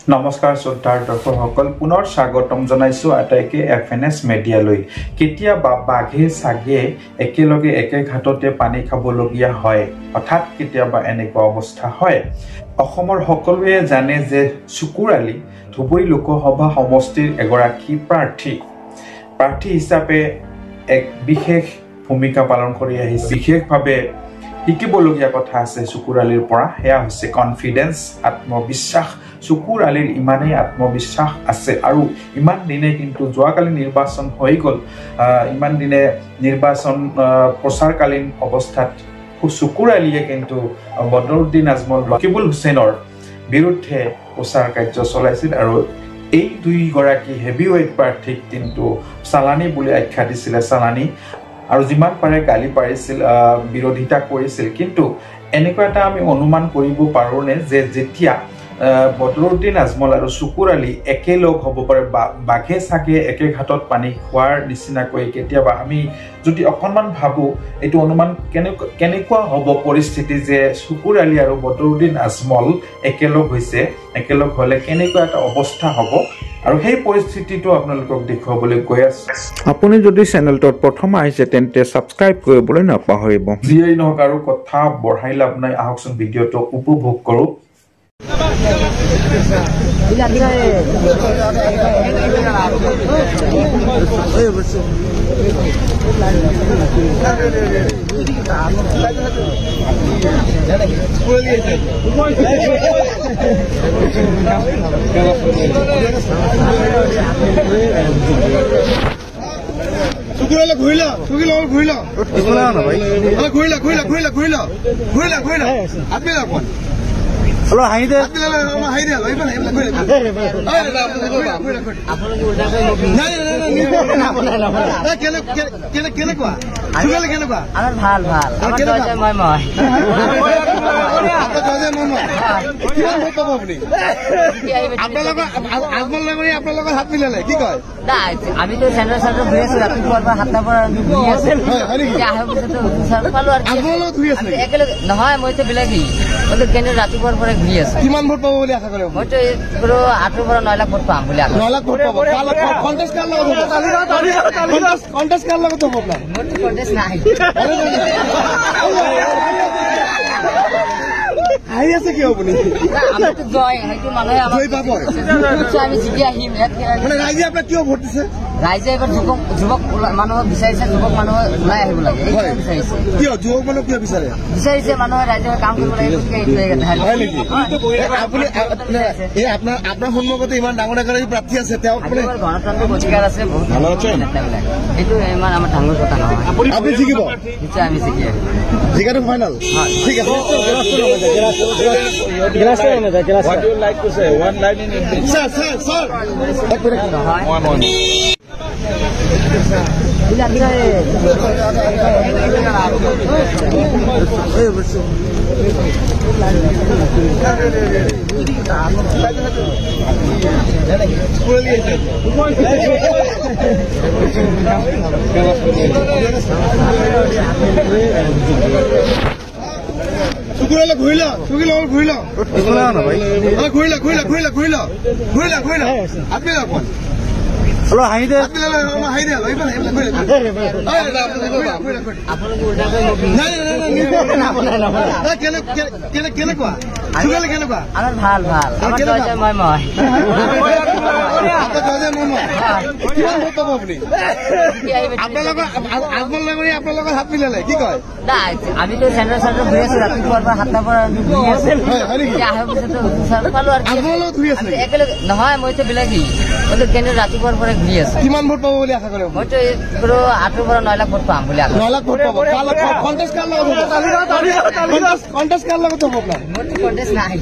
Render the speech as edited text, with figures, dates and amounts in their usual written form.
নমস্কাৰ শ্ৰোতাৰ দৰ্শকসকল পুনৰ স্বাগতম জনাইছো আটাইকে এফএনএছ মিডিয়ালৈ কেতিয়াবা বাঘে সাগে একেলগে একে ঘাটতে পানী খাবলগীয়া হয় অৰ্থাৎ কেতিয়াবা এনেকুৱা অৱস্থা হয় অসমৰ সকলোৱে জানে যে চুকুৰালি ধুবুৰী লোকসভা সমষ্টিৰ এগৰাকী প্ৰাৰ্থী হিচাপে এক বিশেষ ভূমিকা পালন কৰি আহিছে বিশেষভাৱে শিকিবলগীয়া কথা আছে চুকুৰালিৰ পৰা হেয়া হৈছে কনফিডেন্স আত্মবিশ্বাস চুকুৰালিৰ ইমানেই আত্মবিশ্বাস আছে আৰু ইমান দিনে কিন্তু যোৱাকালি নিৰ্বাচন হৈ গল ইমান দিনে নিৰ্বাচন প্ৰচাৰকালীন অৱস্থাত চুকুৰালিয়ে কিন্তু বদৰুদ্দিন আজমল ৰকিবুল হুছেইনৰ বিৰুদ্ধে প্ৰচাৰ কাৰ্য চলাইছিল আৰু এই দুই গৰাকী হেভিৱেইট প্ৰাৰ্থীক কিন্তু চালানি বুলি আখ্যা দিছিলে চালানি আৰু যিমান পাৰে গালি পাৰিছিল বিৰোধিতা কৰিছিল কিন্তু এনেকুৱা এটা আমি অনুমান কৰিব পাৰোনে যে যেতিয়া বদৰুদ্দিন আজমল আৰু চুকুৰালি একেলগ হ'ব পাৰে বাঘে সাগে একে ঘাটত পানী খোৱাৰ নিচিনাকৈ কেতিয়াবা আমি যদি অকণমান ভাবো এইটো অনুমান কেনেকুৱা হ'ব পৰিস্থিতি যে চুকুৰালি আৰু বদৰুদ্দিন আজমল একেলগ হৈছে একেলগ হ'লে কেনেকুৱা এটা অৱস্থা হ'ব আৰু সেই পৰিস্থিতিটো আপোনালোকক দেখুৱাবলৈ গৈ আছে আপুনি যদি চেনেলটোত প্ৰথম আহিছে তেন্তে সাবস্ক্ৰাইব কৰিবলৈ নাপাহৰিব যিয়েই নহওক আৰু কথা বঢ়াই লাভ নাই আহকচোন ভিডিঅ'টো উপভোগ কৰো চুকুৰালে ঘূৰিলা ঘূৰিলা আপনি হলো হাই দে কেনেকুৱা আমাৰ ভাল ভাল আমাৰ জয় মই মই আপোনালোকৰ হাত মিলালে কি কয় আমি তো চেণ্টাৰ ঘূৰি আছো ৰাতিপুৱাৰ পৰা 7টাৰ পৰা ঘূৰি আছো পালো আৰু একেলগে নহয় মইতো বিলাগী মইতো কেন্দ্ৰ ৰাতিপুৱাৰ পৰা ঘূৰি আছো কিমান ভোট পাব বুলি আশা কৰে মইতো 8 পৰা 9 লাখ ভোট পাম বুলি আশা 9 লাখ ভোট পাব কণ্টেষ্ট কাৰ লগত হ'ব আপোনাৰ মোৰতো কণ্টেষ্ট নাই আহি আছে কি আপুনি আমিতো জয় হয়তো মানুহে জয় পাব আমি জিকি আহিম মানে ৰাইজে আপোনাক কিয় ভোট দিছে ৰাইজে এবাৰ যুৱক মানুহক বিচাৰিছে যুৱক মানুহ ওলাই আহিব লাগে এইটো বিচাৰিছে কিয় যুৱক মানুহ কিয় বিচাৰিছে মানুহে ৰাইজে কাম কৰিব লাগে আপুনি আপোনাৰ সন্মুখতে ইমান ডাঙৰ প্ৰাৰ্থী আছে তেওঁ গণতান্ত্ৰিক অধিকাৰ আছে বহুত ভালো আছে এইটো ইমান আমাৰ ডাঙৰ কথা নহয় আপুনি জিকিব নিশ্চয় আমি জিকি আহিম জিকাটো ফাইনেল ঠিক আছে What do you like to say? One line in English. Sir. One. চুকুৰালে ঘূৰিলা আপনি হলো হাই দে কেনেকুৱা আমাৰ ভাল ভাল আমাৰ জয় মই মই কিমান ভোট পাব আপুনি আপোনালোকৰ হাত মিলালে কি কয় আমি তো চেণ্টাৰ ঘূৰি আছো ৰাতিপুৱাৰ পৰা 7টাৰ পৰা ঘূৰি আছো পালো আৰু একেলগে নহয় মইতো বিলাগী মইতো কেন্দ্ৰ ৰাতিপুৱাৰ পৰা ঘূৰি আছো কিমান ভোট পাব বুলি আশা কৰে মইতো 8 পৰা 9 লাখ ভোট পাম বুলি আশা 9 লাখ ভোট পাব কণ্টেষ্ট কাৰ লগত হ'ব আপোনাৰ মোৰতো কণ্টেষ্ট নাই